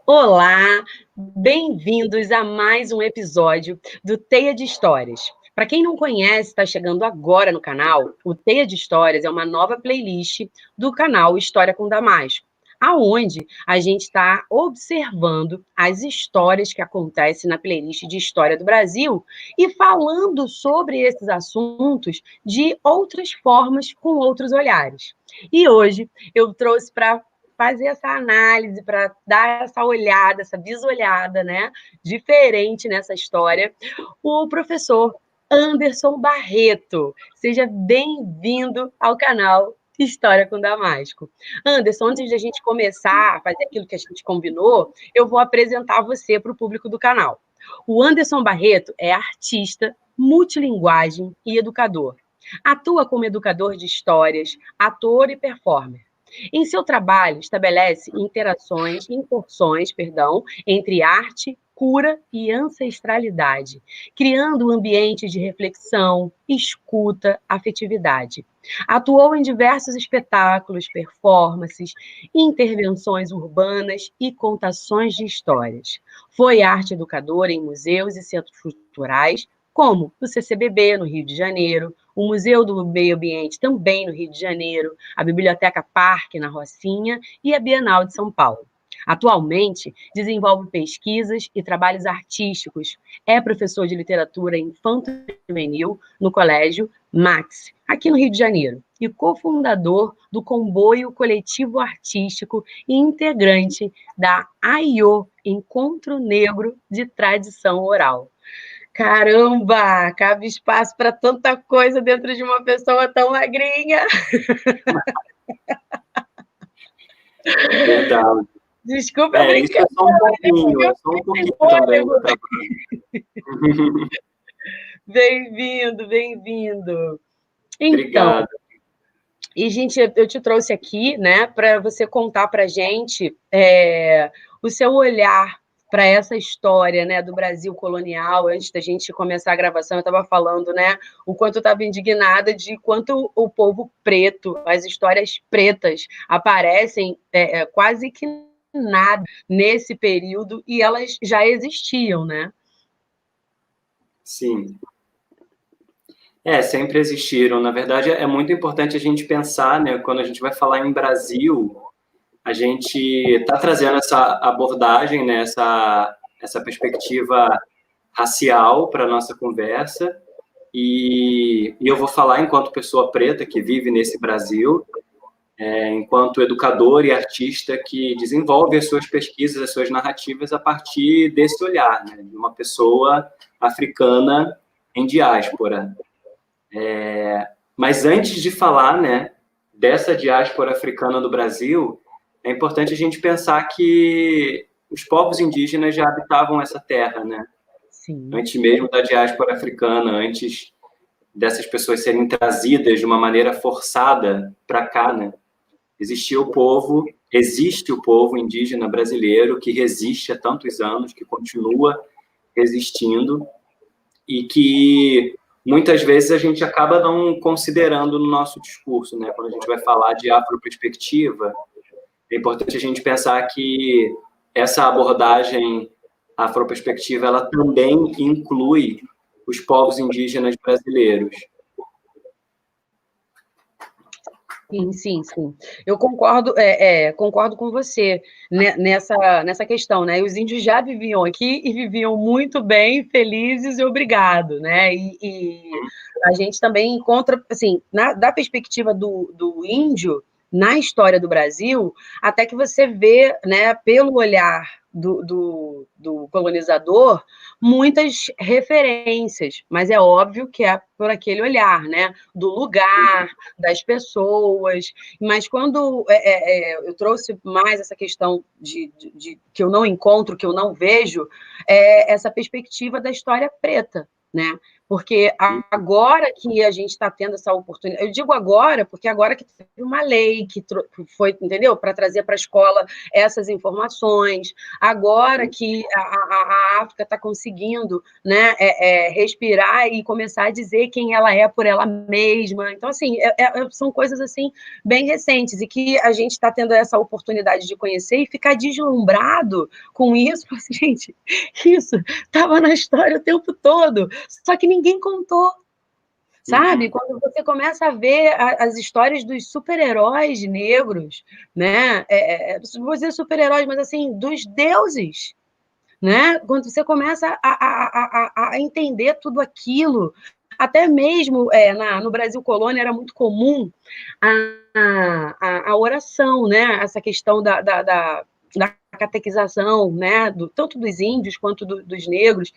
Olá, bem-vindos a mais um episódio do Teia de Histórias. Para quem não conhece, está chegando agora no canal, o Teia de Histórias é uma nova playlist do canal História com Damasco, aonde a gente está observando as histórias que acontecem na playlist de História do Brasil e falando sobre esses assuntos de outras formas, com outros olhares. E hoje eu trouxe para fazer essa análise, para dar essa olhada, essa bisolhada, né, diferente nessa história, o professor Anderson Barreto. Seja bem-vindo ao canal História com Damasco. Anderson, antes de a gente começar a fazer aquilo que a gente combinou, eu vou apresentar você para o público do canal. O Anderson Barreto é artista, multilinguagem e educador. Atua como educador de histórias, ator e performer. Em seu trabalho, estabelece incursões, entre arte, cura e ancestralidade, criando um ambiente de reflexão, escuta, afetividade. Atuou em diversos espetáculos, performances, intervenções urbanas e contações de histórias. Foi arte educadora em museus e centros culturais, como o CCBB, no Rio de Janeiro, o Museu do Meio Ambiente, também no Rio de Janeiro, a Biblioteca Parque, na Rocinha, e a Bienal de São Paulo. Atualmente, desenvolve pesquisas e trabalhos artísticos. É professor de literatura infanto-juvenil no Colégio Max, aqui no Rio de Janeiro, e cofundador do Comboio Coletivo Artístico e integrante da AIO, Encontro Negro de Tradição Oral. Caramba, cabe espaço para tanta coisa dentro de uma pessoa tão magrinha. Verdade. Desculpa a Isso é brincadeira. só um pouquinho também do trabalho. Bem-vindo, bem-vindo. Então, Obrigado. e gente, eu te trouxe aqui, né, para você contar para a gente o seu olhar para essa história, né, do Brasil colonial. Antes da gente começar a gravação, eu estava falando, né, o quanto eu estava indignada de quanto o povo preto, as histórias pretas aparecem quase que nada nesse período e elas já existiam, né? Sim. Sempre existiram. Na verdade, é muito importante a gente pensar, né, quando a gente vai falar em Brasil, a gente está trazendo essa abordagem, né, essa perspectiva racial para a nossa conversa, e eu vou falar enquanto pessoa preta que vive nesse Brasil, enquanto educador e artista que desenvolve as suas pesquisas, as suas narrativas a partir desse olhar, né, de uma pessoa africana em diáspora. Mas antes de falar, né, dessa diáspora africana do Brasil, é importante a gente pensar que os povos indígenas já habitavam essa terra, né? Sim. Antes mesmo da diáspora africana, antes dessas pessoas serem trazidas de uma maneira forçada para cá, né? Existe o povo indígena brasileiro que resiste há tantos anos, que continua resistindo e que muitas vezes a gente acaba não considerando no nosso discurso, né? Quando a gente vai falar de afroperspectiva, é importante a gente pensar que essa abordagem afroperspectiva, ela também inclui os povos indígenas brasileiros. Sim. Eu concordo, concordo com você nessa questão, né? Os índios já viviam aqui e viviam muito bem, felizes e obrigado, né? E a gente também encontra, assim, da perspectiva do índio na história do Brasil, até que você vê, né, pelo olhar do colonizador, muitas referências, mas é óbvio que é por aquele olhar, né? Do lugar, das pessoas, mas quando eu trouxe mais essa questão de que eu não encontro, que eu não vejo, essa perspectiva da história preta, né? Porque agora que a gente está tendo essa oportunidade, eu digo agora, porque agora que teve uma lei que foi, entendeu? Para trazer para a escola essas informações, agora que a África está conseguindo, né, respirar e começar a dizer quem ela é por ela mesma. Então, assim, são coisas assim bem recentes e que a gente está tendo essa oportunidade de conhecer e ficar deslumbrado com isso. Assim, gente, isso estava na história o tempo todo, só que ninguém contou, sabe? Quando você começa a ver as histórias dos super-heróis negros, né? Vou dizer super-heróis, mas assim, dos deuses, né? Quando você começa a entender tudo aquilo, até mesmo no Brasil colônia era muito comum a oração, né? Essa questão da catequização, né? Tanto dos índios quanto dos negros.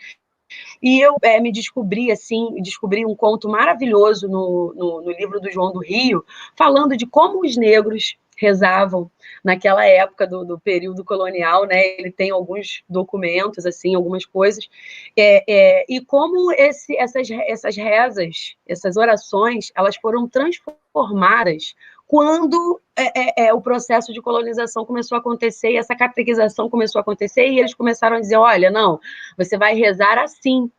E eu me descobri, assim, descobri um conto maravilhoso no livro do João do Rio, falando de como os negros rezavam naquela época do período colonial, né? Ele tem alguns documentos, assim, algumas coisas, e como essas rezas, essas orações, elas foram transformadas quando o processo de colonização começou a acontecer, e essa catequização começou a acontecer, e eles começaram a dizer, olha, não, você vai rezar assim,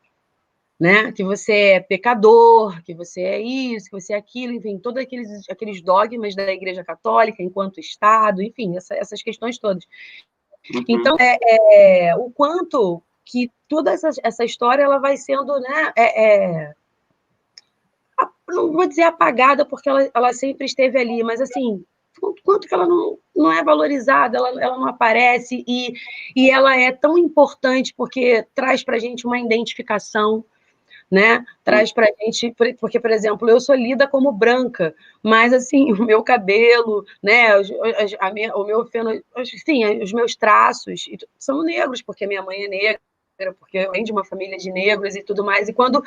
né? Que você é pecador, que você é isso, que você é aquilo, enfim, todos aqueles dogmas da Igreja Católica enquanto Estado, enfim, essas questões todas. Então, o quanto que toda essa história ela vai sendo, né? Não vou dizer apagada, porque ela sempre esteve ali, mas assim, quanto que ela não é valorizada, ela não aparece, e ela é tão importante porque traz para a gente uma identificação, né? Traz para a gente, porque, por exemplo, eu sou lida como branca, mas assim, o meu cabelo, né? O meu enfim, os meus traços são negros, porque minha mãe é negra, porque eu venho de uma família de negros e tudo mais. E quando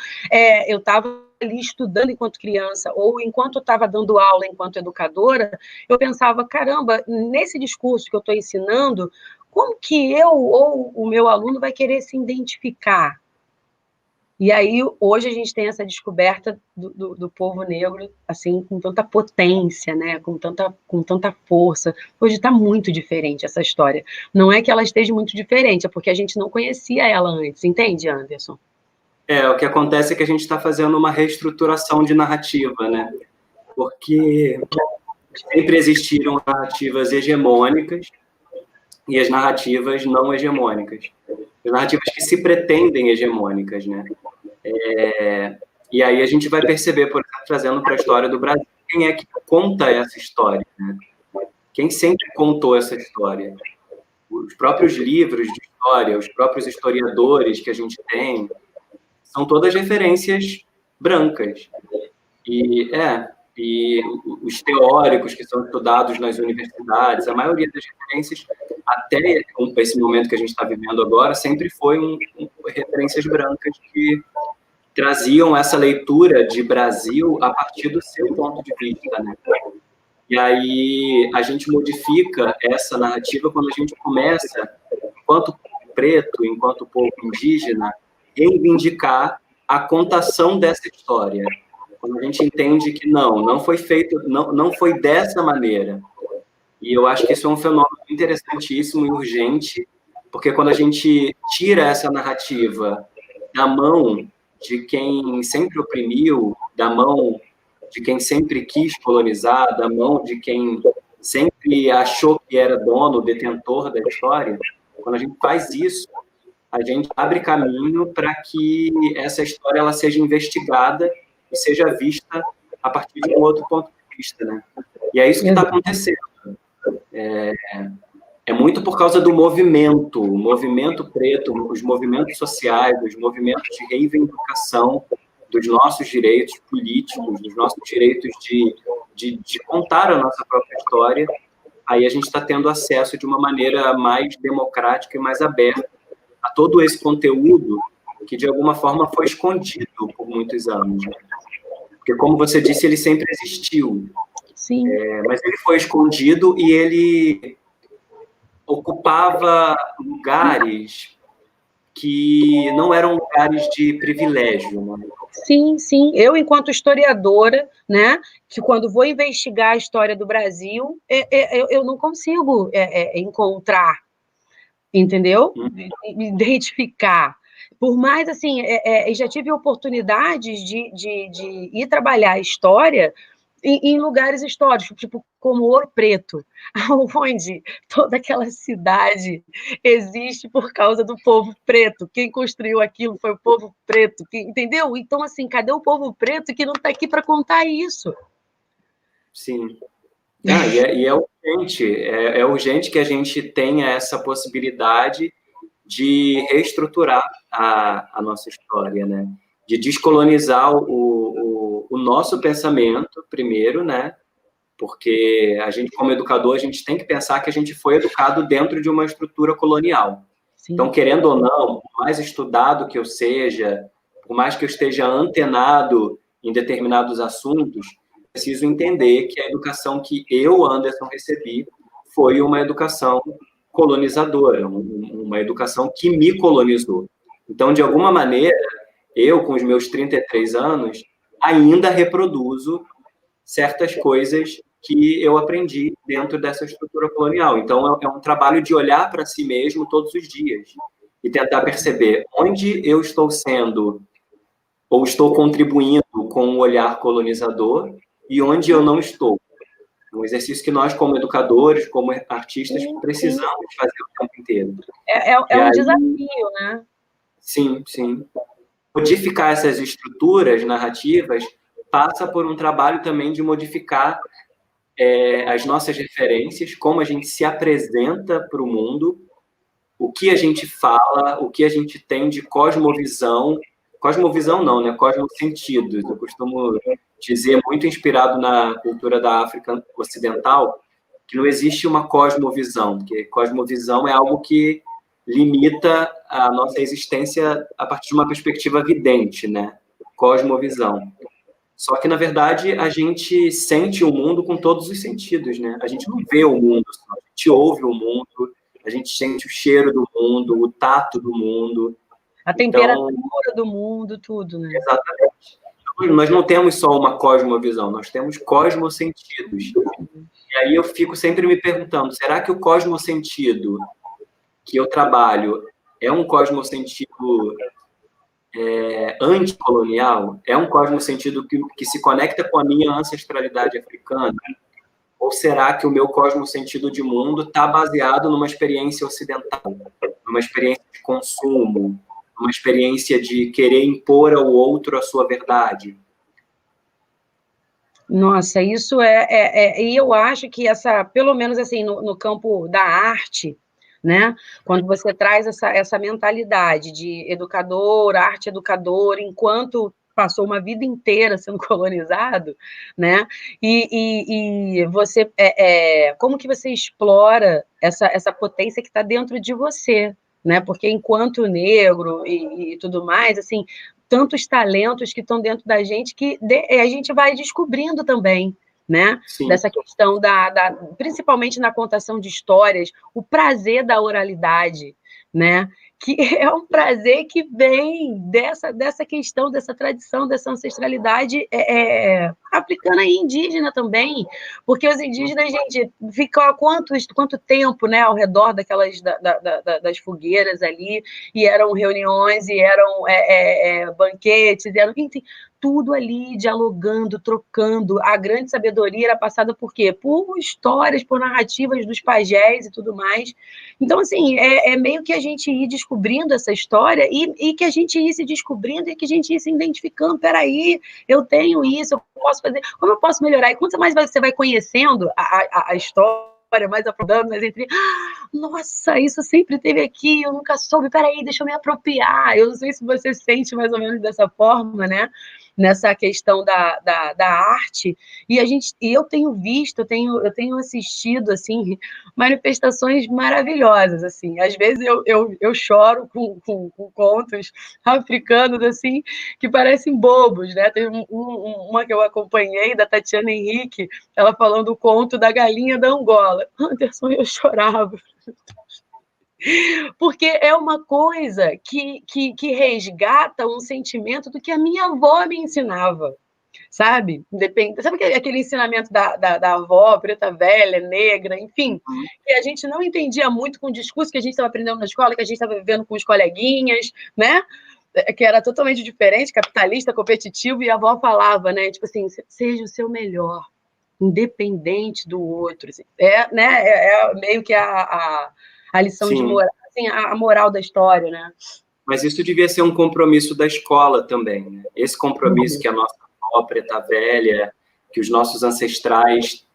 eu estava ali estudando enquanto criança, ou enquanto estava dando aula enquanto educadora, eu pensava, caramba, nesse discurso que eu estou ensinando, como que eu ou o meu aluno vai querer se identificar? E aí, hoje, a gente tem essa descoberta do povo negro, assim, com tanta potência, né? Com tanta força. Hoje está muito diferente essa história. Não é que ela esteja muito diferente, é porque a gente não conhecia ela antes, entende, Anderson? O que acontece é que a gente está fazendo uma reestruturação de narrativa, né? Porque sempre existiram narrativas hegemônicas e as narrativas não hegemônicas. As narrativas que se pretendem hegemônicas, né? E aí a gente vai perceber, por exemplo, trazendo para a história do Brasil, quem é que conta essa história, né? Quem sempre contou essa história? Os próprios livros de história, os próprios historiadores que a gente tem, são todas referências brancas. E os teóricos que são estudados nas universidades, a maioria das referências, até esse momento que a gente está vivendo agora, sempre foi referências brancas que traziam essa leitura de Brasil a partir do seu ponto de vista, né? E aí a gente modifica essa narrativa quando a gente começa, enquanto preto, enquanto povo indígena, reivindicar a contação dessa história. Quando a gente entende que não foi feito, não foi dessa maneira. E eu acho que isso é um fenômeno interessantíssimo e urgente, porque quando a gente tira essa narrativa da mão de quem sempre oprimiu, da mão de quem sempre quis colonizar, da mão de quem sempre achou que era dono, detentor da história, quando a gente faz isso, a gente abre caminho para que essa história ela seja investigada e seja vista a partir de um outro ponto de vista, né? E é isso que está acontecendo. É muito por causa do movimento, o movimento preto, os movimentos sociais, os movimentos de reivindicação dos nossos direitos políticos, dos nossos direitos de contar a nossa própria história. Aí a gente está tendo acesso de uma maneira mais democrática e mais aberta a todo esse conteúdo que, de alguma forma, foi escondido por muitos anos. Né? Porque, como você disse, ele sempre existiu. Sim. Mas ele foi escondido e ele ocupava lugares que não eram lugares de privilégio, né? Sim, sim. Eu, enquanto historiadora, né, que quando vou investigar a história do Brasil, eu não consigo encontrar, entendeu? Identificar. Por mais, assim, já tive oportunidades de ir trabalhar a história em lugares históricos, tipo como Ouro Preto, onde toda aquela cidade existe por causa do povo preto. Quem construiu aquilo foi o povo preto, entendeu? Então, assim, cadê o povo preto que não está aqui para contar isso? Sim. E é urgente, é urgente que a gente tenha essa possibilidade de reestruturar a nossa história, né? De descolonizar o nosso pensamento primeiro, né? Porque a gente, como educador, a gente tem que pensar que a gente foi educado dentro de uma estrutura colonial. Sim. Então, querendo ou não, por mais estudado que eu seja, por mais que eu esteja antenado em determinados assuntos, preciso entender que a educação que eu, Anderson, recebi foi uma educação colonizadora, uma educação que me colonizou. Então, de alguma maneira, eu, com os meus 33 anos, ainda reproduzo certas coisas que eu aprendi dentro dessa estrutura colonial. Então, é um trabalho de olhar para si mesmo todos os dias e tentar perceber onde eu estou sendo ou estou contribuindo com o olhar colonizador e onde eu não estou. Um exercício que nós, como educadores, como artistas, precisamos fazer o tempo inteiro. É um desafio, né? Sim, sim. Modificar essas estruturas narrativas passa por um trabalho também de modificar as nossas referências, como a gente se apresenta para o mundo, o que a gente fala, o que a gente tem de cosmovisão. Cosmovisão não, né? Cosmosentidos. Eu costumo dizer, muito inspirado na cultura da África Ocidental, que não existe uma cosmovisão, porque cosmovisão é algo que limita a nossa existência a partir de uma perspectiva vidente, né? Cosmovisão. Só que, na verdade, a gente sente o mundo com todos os sentidos, né? A gente não vê o mundo, a gente ouve o mundo, a gente sente o cheiro do mundo, o tato do mundo. A temperatura do mundo, tudo, né? Exatamente. Nós não temos só uma cosmovisão, nós temos cosmosentidos. E aí eu fico sempre me perguntando, será que o cosmosentido que eu trabalho é um cosmosentido anticolonial? É um cosmosentido que se conecta com a minha ancestralidade africana? Ou será que o meu cosmosentido de mundo está baseado numa experiência ocidental, numa experiência de consumo, numa experiência de querer impor ao outro a sua verdade? Nossa, isso e eu acho que pelo menos assim, no campo da arte, né? Quando você traz essa mentalidade de educador, arte educador, enquanto passou uma vida inteira sendo colonizado, né? E você, como que você explora essa potência que está dentro de você, né? Porque enquanto negro e tudo mais, assim, tantos talentos que estão dentro da gente que a gente vai descobrindo também, né? Sim. Dessa questão principalmente na contação de histórias, o prazer da oralidade, né? Que é um prazer que vem dessa questão, dessa tradição, dessa ancestralidade africana e indígena também, porque os indígenas, gente, ficam há quanto tempo, né, ao redor das fogueiras ali, e eram reuniões, e eram banquetes, enfim, tudo ali dialogando, trocando. A grande sabedoria era passada por quê? Por histórias, por narrativas dos pajés e tudo mais. Então, assim, é meio que a gente ir descobrindo essa história e que a gente ir se descobrindo e que a gente ir se identificando. Peraí, eu tenho isso, eu posso fazer. Como eu posso melhorar? E quanto mais você vai conhecendo a história, mais aprofundando, mais entre. Nossa, isso sempre teve aqui, eu nunca soube. Peraí, deixa eu me apropriar. Eu não sei se você sente mais ou menos dessa forma, né? Nessa questão da arte, e eu tenho visto, eu tenho assistido assim manifestações maravilhosas, assim. Às vezes eu choro com contos africanos assim que parecem bobos, né? Tem uma que eu acompanhei da Tatiana Henrique, ela falando o conto da galinha da Angola. Anderson, eu chorava. Porque é uma coisa que resgata um sentimento do que a minha avó me ensinava, sabe? Sabe aquele ensinamento da avó, preta velha, negra, enfim, que a gente não entendia muito com o discurso que a gente estava aprendendo na escola, que a gente estava vivendo com os coleguinhas, né? Que era totalmente diferente, capitalista, competitivo, e a avó falava, né? Tipo assim, seja o seu melhor, independente do outro. Assim. Né? Meio que a lição de Sim. moral, assim, a moral da história, né? Mas isso devia ser um compromisso da escola também, né? Esse compromisso que a nossa avó preta velha, que os nossos ancestrais,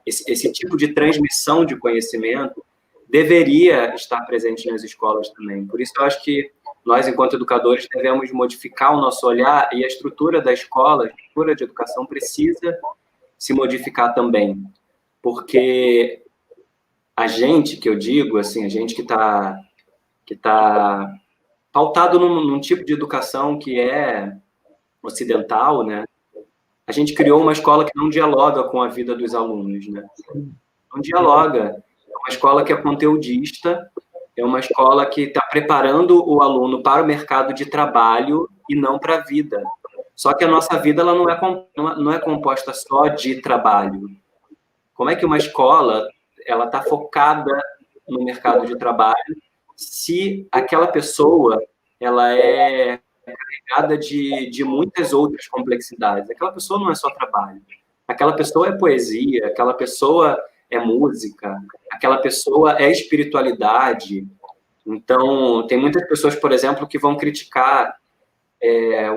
esse tipo de transmissão de conhecimento deveria estar presente nas escolas também. Por isso eu acho que nós, enquanto educadores, devemos modificar o nosso olhar e a estrutura da escola, a estrutura de educação precisa se modificar também, porque a gente, que eu digo, assim, a gente que está pautado num tipo de educação que é ocidental, né? A gente criou uma escola que não dialoga com a vida dos alunos, né? Não dialoga. É uma escola que é conteudista, é uma escola que está preparando o aluno para o mercado de trabalho e não para a vida. Só que a nossa vida ela não é composta só de trabalho. Como é que uma escola ela está focada no mercado de trabalho se aquela pessoa ela é carregada de muitas outras complexidades? Aquela pessoa não é só trabalho. Aquela pessoa é poesia, aquela pessoa é música, aquela pessoa é espiritualidade. Então, tem muitas pessoas, por exemplo, que vão criticar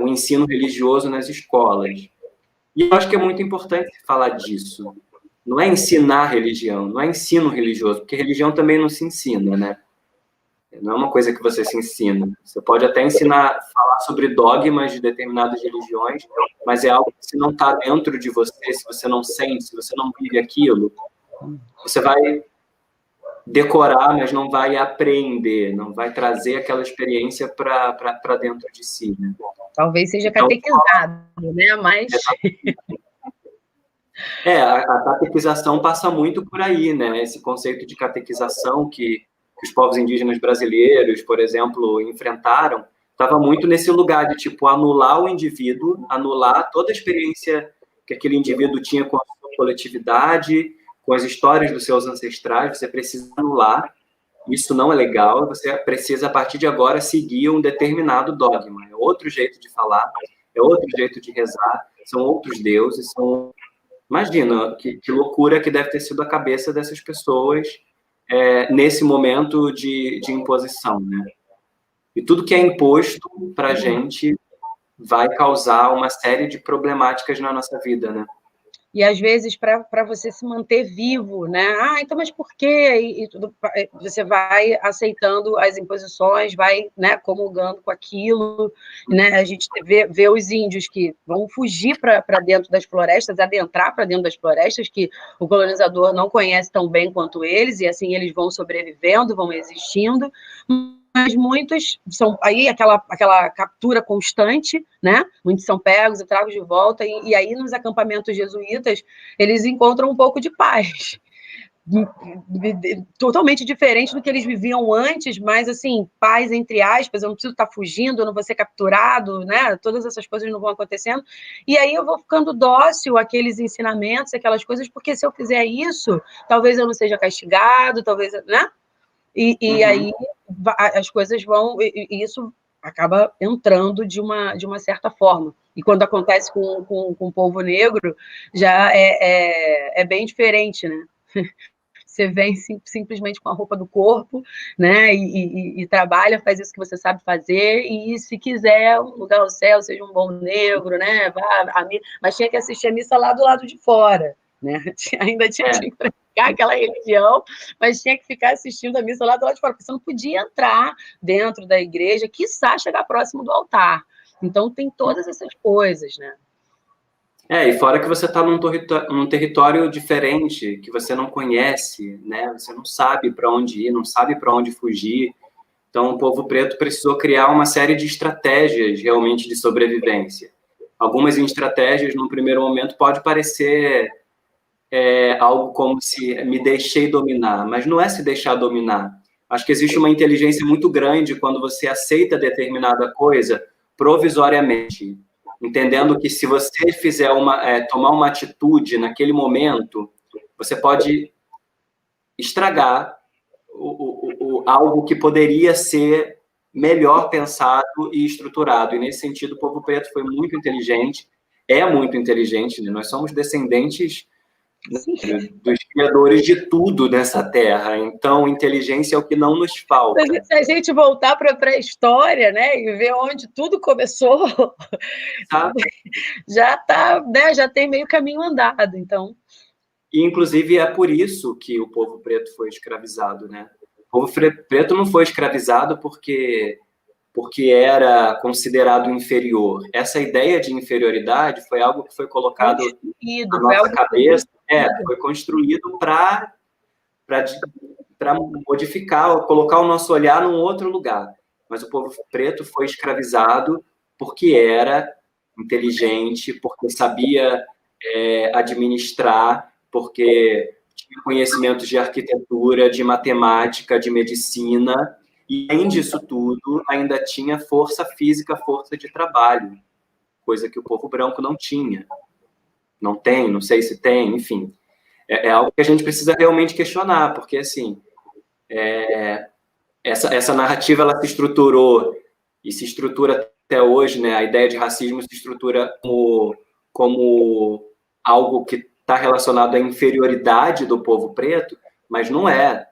o ensino religioso nas escolas. E eu acho que é muito importante falar disso. Não é ensinar religião, não é ensino religioso, porque religião também não se ensina, né? Não é uma coisa que você se ensina. Você pode até ensinar, falar sobre dogmas de determinadas religiões, mas é algo que se não está dentro de você, se você não sente, se você não vive aquilo, você vai decorar, mas não vai aprender, não vai trazer aquela experiência para dentro de si, né? Talvez seja então, catequizado, né? Mas... a catequização passa muito por aí, né? Esse conceito de catequização que os povos indígenas brasileiros, por exemplo, enfrentaram, estava muito nesse lugar de, tipo, anular o indivíduo, anular toda a experiência que aquele indivíduo tinha com a sua coletividade, com as histórias dos seus ancestrais. Você precisa anular, isso não é legal, você precisa, a partir de agora, seguir um determinado dogma. É outro jeito de falar, é outro jeito de rezar, são outros deuses, são... Imagina que loucura que deve ter sido a cabeça dessas pessoas nesse momento de imposição, né? E tudo que é imposto para a gente vai causar uma série de problemáticas na nossa vida, né? E, às vezes, para você se manter vivo, né? Ah, então, mas por quê? Você vai aceitando as imposições, vai, né, comulgando com aquilo, né? A gente vê os índios que vão fugir para dentro das florestas, adentrar para dentro das florestas, que o colonizador não conhece tão bem quanto eles, e assim eles vão sobrevivendo, vão existindo, mas muitos são aí aquela captura constante, né? Muitos são pegos e tragos de volta, e aí nos acampamentos jesuítas eles encontram um pouco de paz. Totalmente diferente do que eles viviam antes, mas assim, paz entre aspas, eu não preciso estar fugindo, eu não vou ser capturado, né? Todas essas coisas não vão acontecendo. E aí eu vou ficando dócil àqueles ensinamentos, aquelas coisas, porque se eu fizer isso, talvez eu não seja castigado, talvez, né? E aí as coisas vão... E isso acaba entrando de uma certa forma. E quando acontece com o povo negro, já é bem diferente, né? Você vem simplesmente com a roupa do corpo, né? E trabalha, faz isso que você sabe fazer, e se quiser um lugar ao céu, seja um bom negro, né? Mas tinha que assistir a missa lá do lado de fora, né? Ainda tinha que praticar aquela religião, mas tinha que ficar assistindo a missa lá do lado de fora, porque você não podia entrar dentro da igreja, quiçá chegar próximo do altar. Então, tem todas essas coisas, né? E fora que você está num território diferente, que você não conhece, né? Você não sabe para onde ir, não sabe para onde fugir. Então, o povo preto precisou criar uma série de estratégias realmente de sobrevivência. Algumas estratégias, num primeiro momento, pode parecer algo como se me deixei dominar, mas não é se deixar dominar, Acho que existe uma inteligência muito grande quando você aceita determinada coisa provisoriamente, entendendo que se você fizer tomar uma atitude naquele momento, você pode estragar algo que poderia ser melhor pensado e estruturado. E, nesse sentido, o povo preto foi muito inteligente, é muito inteligente, né? Nós somos descendentes dos criadores de tudo nessa terra. Então, inteligência é o que não nos falta. Se a gente voltar para a pré-história, né, e ver onde tudo começou, já tá, né, já tem meio caminho andado, então. E, inclusive, é por isso que o povo preto foi escravizado, né? O povo preto não foi escravizado porque era considerado inferior. Essa ideia de inferioridade foi algo que foi colocado na nossa cabeça, foi construído para modificar, colocar o nosso olhar num outro lugar. Mas o povo preto foi escravizado porque era inteligente, porque sabia administrar, porque tinha conhecimentos de arquitetura, de matemática, de medicina, e, além disso tudo, ainda tinha força física, força de trabalho, coisa que o povo branco não tinha. Não tem, não sei se tem, enfim. É algo que a gente precisa realmente questionar, porque, assim, essa narrativa, ela se estruturou, e se estrutura até hoje, né? A ideia de racismo se estrutura como algo que está relacionado à inferioridade do povo preto, mas não é.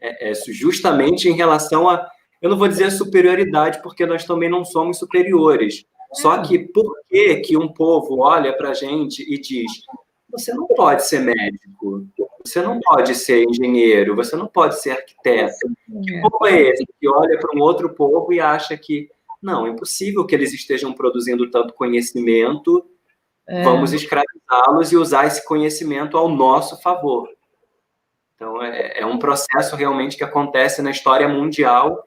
É justamente em relação a... Eu não vou dizer superioridade, porque nós também não somos superiores. Só que por que um povo olha para a gente e diz: você não pode ser médico, você não pode ser engenheiro, você não pode ser arquiteto? Que povo é esse que olha para um outro povo e acha que não, é impossível que eles estejam produzindo tanto conhecimento, vamos escravizá-los e usar esse conhecimento ao nosso favor? Então, é um processo realmente que acontece na história mundial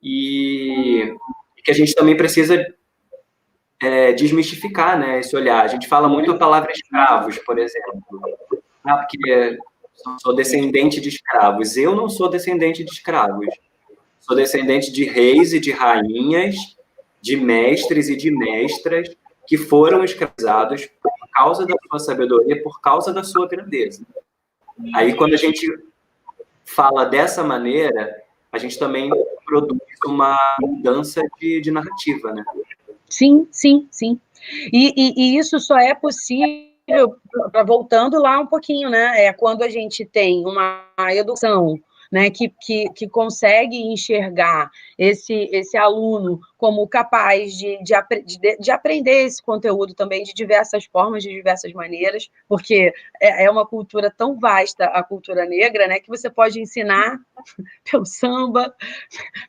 e que a gente também precisa desmistificar, né, esse olhar. A gente fala muito a palavra escravos, por exemplo. Porque sou descendente de escravos. Eu não sou descendente de escravos. Sou descendente de reis e de rainhas, de mestres e de mestras que foram escravizados por causa da sua sabedoria, por causa da sua grandeza. Aí, quando a gente fala dessa maneira, a gente também produz uma mudança de narrativa, né? Sim, sim, sim. E isso só é possível, voltando lá um pouquinho, né? É quando a gente tem uma educação, né, que consegue enxergar esse aluno como capaz de aprender esse conteúdo também de diversas formas, de diversas maneiras, porque é uma cultura tão vasta, a cultura negra, né, que você pode ensinar pelo samba,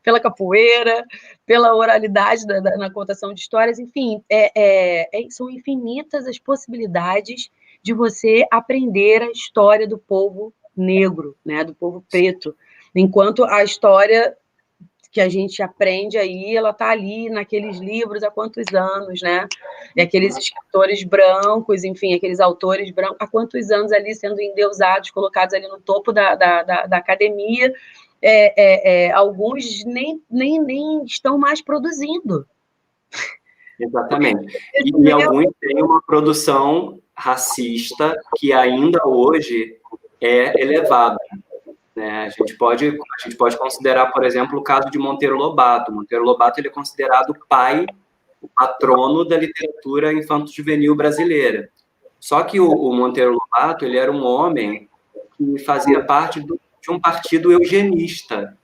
pela capoeira, pela oralidade na contação de histórias, enfim, são infinitas as possibilidades de você aprender a história do povo negro, né, do povo preto, enquanto a história que a gente aprende aí, ela está ali naqueles livros há quantos anos, né? E aqueles escritores brancos, enfim, aqueles autores brancos, há quantos anos ali sendo endeusados, colocados ali no topo da academia, alguns nem estão mais produzindo. Exatamente. E alguns têm uma produção racista que ainda hoje é elevada. Né? A gente pode considerar, por exemplo, o caso de Monteiro Lobato. Monteiro Lobato, ele é considerado o pai, o patrono da literatura infanto-juvenil brasileira. Só que o Monteiro Lobato, ele era um homem que fazia parte de um partido eugenista.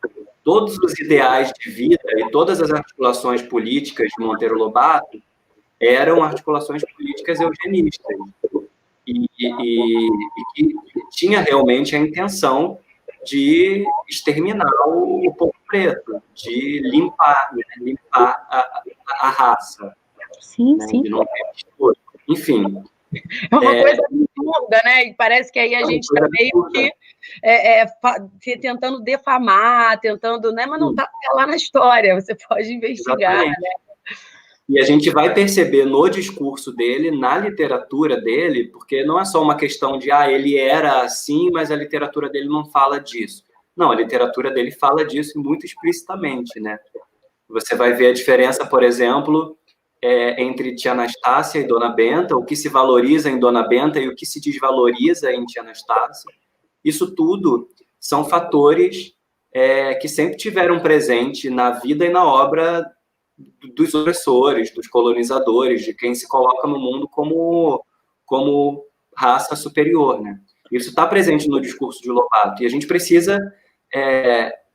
Todos os ideais de vida e todas as articulações políticas de Monteiro Lobato eram articulações políticas eugenistas. E que tinha realmente a intenção de exterminar o povo preto, de limpar a raça. Sim, né? sim. De não ter mistura. Enfim. É uma coisa absurda, né? E parece que aí a gente está meio que tentando defamar, tentando, né? Mas não está lá na história, você pode investigar, né? E a gente vai perceber no discurso dele, na literatura dele, porque não é só uma questão de ele era assim, mas a literatura dele não fala disso. Não, a literatura dele fala disso muito explicitamente, né? Você vai ver a diferença, por exemplo, entre Tia Anastácia e Dona Benta, o que se valoriza em Dona Benta e o que se desvaloriza em Tia Anastácia. Isso tudo são fatores que sempre tiveram presente na vida e na obra dos opressores, dos colonizadores, de quem se coloca no mundo como raça superior, né? Isso está presente no discurso de Lobato, e a gente precisa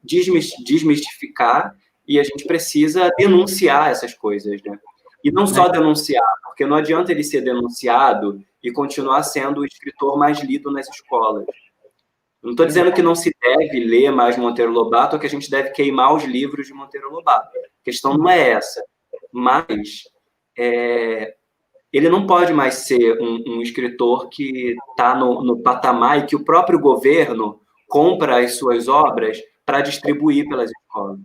desmistificar e a gente precisa denunciar essas coisas, né? E não só denunciar, porque não adianta ele ser denunciado e continuar sendo o escritor mais lido nas escolas. Não estou dizendo que não se deve ler mais Monteiro Lobato ou que a gente deve queimar os livros de Monteiro Lobato. A questão não é essa. Mas ele não pode mais ser um escritor que está no patamar e que o próprio governo compra as suas obras para distribuir pelas escolas.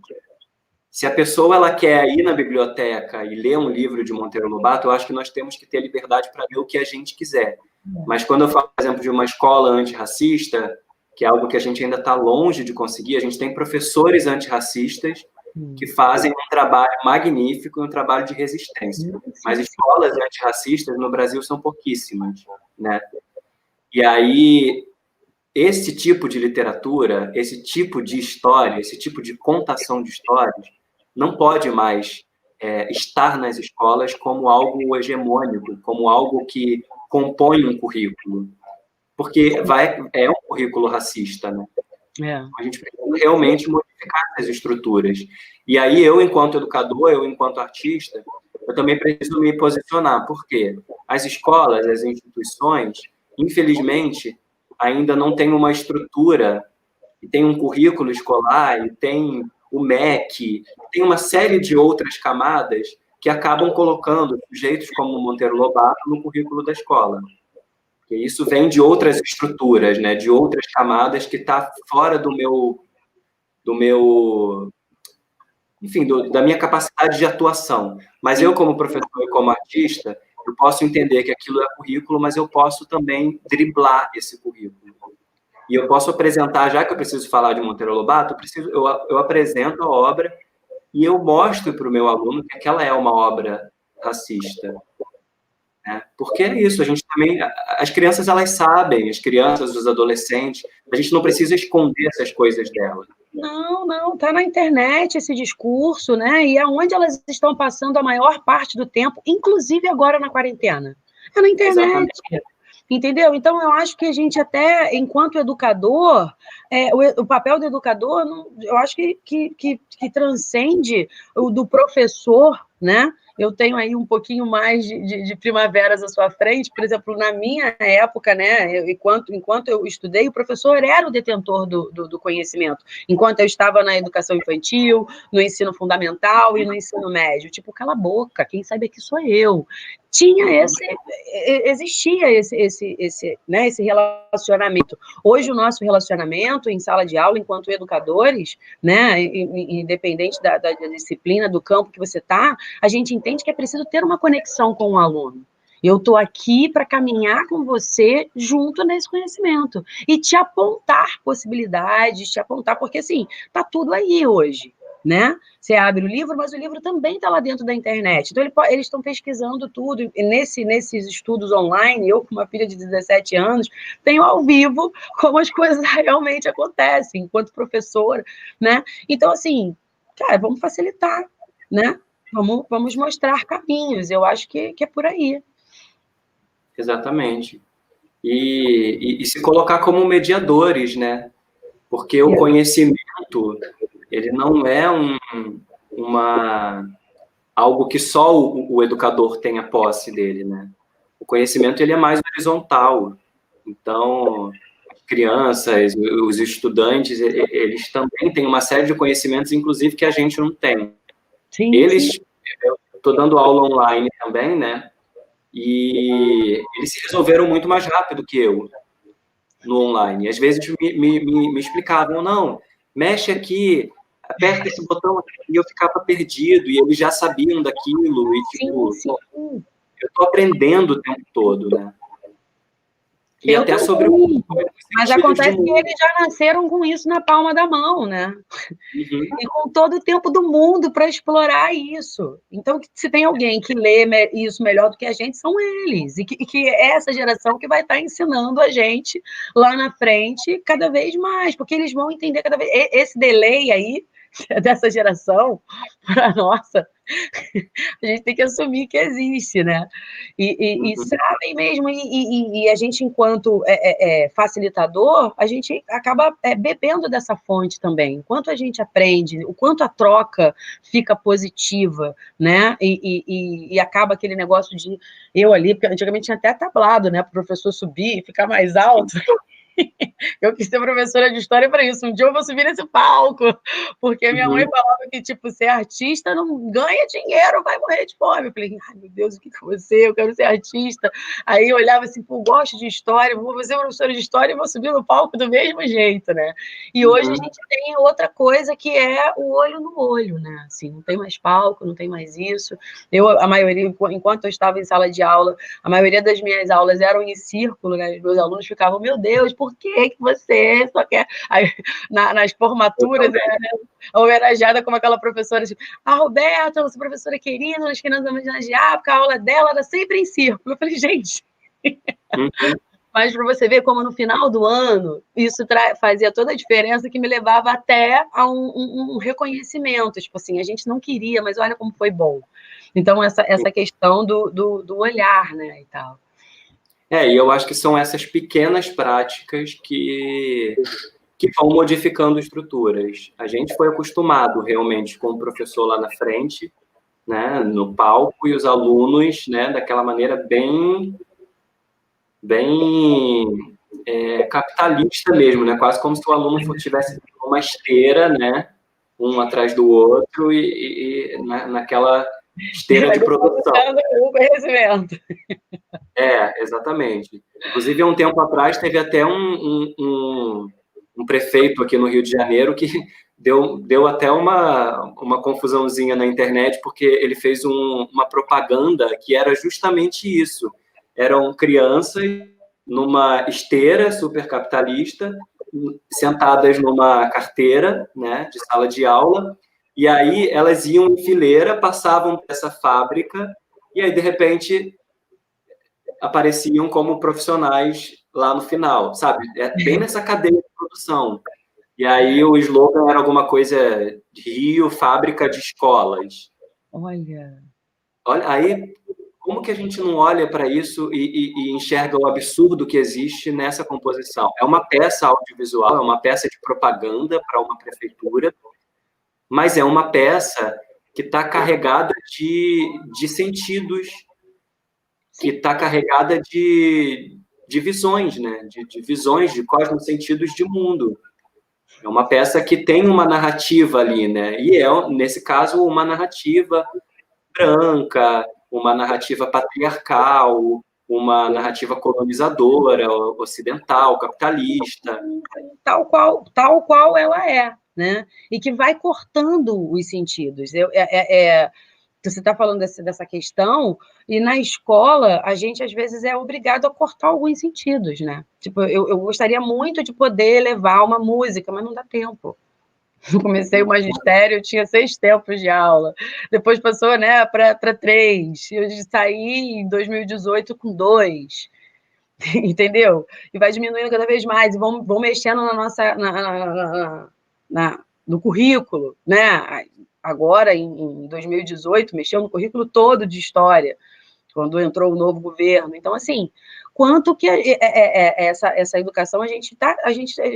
Se a pessoa ela quer ir na biblioteca e ler um livro de Monteiro Lobato, eu acho que nós temos que ter liberdade para ler o que a gente quiser. Mas quando eu falo, por exemplo, de uma escola antirracista, que é algo que a gente ainda está longe de conseguir, a gente tem professores antirracistas que fazem um trabalho magnífico e um trabalho de resistência. Mas escolas antirracistas no Brasil são pouquíssimas, né? E aí, esse tipo de literatura, esse tipo de história, esse tipo de contação de histórias, não pode mais estar nas escolas como algo hegemônico, como algo que compõe um currículo. Porque é um currículo racista, né? A gente precisa realmente modificar essas estruturas. E aí, eu, enquanto educador, eu, enquanto artista, eu também preciso me posicionar, porque as escolas, as instituições, infelizmente, ainda não têm uma estrutura, e tem um currículo escolar, e tem o MEC, tem uma série de outras camadas que acabam colocando sujeitos como Monteiro Lobato no currículo da escola. Porque isso vem de outras estruturas, né, de outras camadas que está fora do meu enfim, da minha capacidade de atuação. Mas eu, como professor e como artista, eu posso entender que aquilo é currículo, mas eu posso também driblar esse currículo. E eu posso apresentar, já que eu preciso falar de Monteiro Lobato, eu apresento a obra e eu mostro para o meu aluno que aquela é uma obra racista. Porque é isso, a gente também... As crianças, elas sabem, as crianças, os adolescentes, a gente não precisa esconder essas coisas delas. Não, tá na internet esse discurso, né? E aonde elas estão passando a maior parte do tempo, inclusive agora na quarentena? É na internet. Exatamente. Entendeu? Então, eu acho que a gente até, enquanto educador, o papel do educador, eu acho que transcende o do professor, né? Eu tenho aí um pouquinho mais de primaveras à sua frente, por exemplo, na minha época, né, enquanto eu estudei, o professor era o detentor do conhecimento, enquanto eu estava na educação infantil, no ensino fundamental e no ensino médio, tipo, cala a boca, quem sabe aqui sou eu. Existia esse relacionamento. Hoje, o nosso relacionamento em sala de aula, enquanto educadores, né, independente da disciplina, do campo que você está, a gente entende que é preciso ter uma conexão com o aluno. Eu estou aqui para caminhar com você junto nesse conhecimento e te apontar possibilidades, porque assim, está tudo aí hoje, né? Você abre o livro, mas o livro também está lá dentro da internet. Então, eles estão pesquisando tudo. E nesses estudos online, eu, com uma filha de 17 anos, tenho ao vivo como as coisas realmente acontecem, enquanto professora, né? Então, assim, cara, vamos facilitar, né? Vamos mostrar caminhos. Eu acho que é por aí. Exatamente. E se colocar como mediadores, né? Porque o conhecimento, ele não é algo que só o educador tenha posse dele, né? O conhecimento, ele é mais horizontal. Então, as crianças, os estudantes, eles também têm uma série de conhecimentos, inclusive, que a gente não tem. Sim, eu estou dando aula online também, né? E eles se resolveram muito mais rápido que eu no online. Às vezes me explicavam, não, mexe aqui, aperta esse botão aqui, e eu ficava perdido, e eles já sabiam daquilo, e tipo, eu estou aprendendo o tempo todo, né? E Eu até também. sobre o Mas sentido de acontece que mundo. eles já nasceram com isso na palma da mão, né? Uhum. E com todo o tempo do mundo para explorar isso. Então, se tem alguém que lê isso melhor do que a gente, são eles. E que é essa geração que vai estar ensinando a gente lá na frente cada vez mais, porque eles vão entender cada vez. Esse delay aí dessa geração para a nossa, a gente tem que assumir que existe, né? E sabem mesmo, e a gente, enquanto facilitador, a gente acaba bebendo dessa fonte também. O quanto a gente aprende, o quanto a troca fica positiva, né? E acaba aquele negócio de eu ali, porque antigamente tinha até tablado, né? Para o professor subir e ficar mais alto. Eu quis ser professora de história para isso. Um dia eu vou subir nesse palco, porque minha mãe falava que, tipo, ser artista não ganha dinheiro, vai morrer de fome. Eu falei, ai, meu Deus, o que é você? Eu quero ser artista. Aí eu olhava assim, pô, gosto de história, vou ser professora de história e vou subir no palco do mesmo jeito, né? E hoje a gente tem outra coisa que é o olho no olho, né? Assim, não tem mais palco, não tem mais isso. A maioria, enquanto eu estava em sala de aula, a maioria das minhas aulas eram em círculo, né? Os meus alunos ficavam, meu Deus, por que você só quer... Aí, nas formaturas, homenageada como aquela professora, tipo, a Roberta, nossa professora querida, nós queremos homenagear, porque a aula dela era sempre em círculo. Eu falei, gente... Mas para você ver como no final do ano isso fazia toda a diferença, que me levava até a um reconhecimento. Tipo assim, a gente não queria, mas olha como foi bom. Então, essa questão do olhar, né, e tal. E eu acho que são essas pequenas práticas que vão modificando estruturas. A gente foi acostumado realmente com o professor lá na frente, né, no palco, e os alunos, né, daquela maneira bem capitalista mesmo, né, quase como se o aluno tivesse uma esteira, né, um atrás do outro e naquela esteira de produção. O conhecimento. Exatamente. Inclusive, há um tempo atrás, teve até um prefeito aqui no Rio de Janeiro que deu até uma confusãozinha na internet, porque ele fez uma propaganda que era justamente isso. Eram crianças numa esteira super capitalista, sentadas numa carteira, né, de sala de aula, e aí elas iam em fileira, passavam por essa fábrica, e aí, de repente, apareciam como profissionais lá no final, sabe? Bem nessa cadeia de produção. E aí o slogan era alguma coisa de Rio, fábrica de escolas. Olha, aí como que a gente não olha para isso e enxerga o absurdo que existe nessa composição? É uma peça audiovisual, é uma peça de propaganda para uma prefeitura, mas é uma peça que está carregada de sentidos, que está carregada de visões, né? De visões, de cosmos, sentidos de mundo. É uma peça que tem uma narrativa ali, né? E nesse caso, uma narrativa branca, uma narrativa patriarcal, uma narrativa colonizadora, ocidental, capitalista. Tal qual ela é, né? E que vai cortando os sentidos. Você está falando dessa questão, e na escola a gente às vezes é obrigado a cortar alguns sentidos, né? Tipo, eu gostaria muito de poder levar uma música, mas não dá tempo. Eu comecei o magistério, eu tinha 6 tempos de aula, depois passou, né, para 3, eu saí em 2018 com 2, entendeu? E vai diminuindo cada vez mais, e vão mexendo na nossa, no currículo, né? Agora, em 2018, mexeu no currículo todo de história, quando entrou o novo governo. Então, assim, quanto que essa educação a gente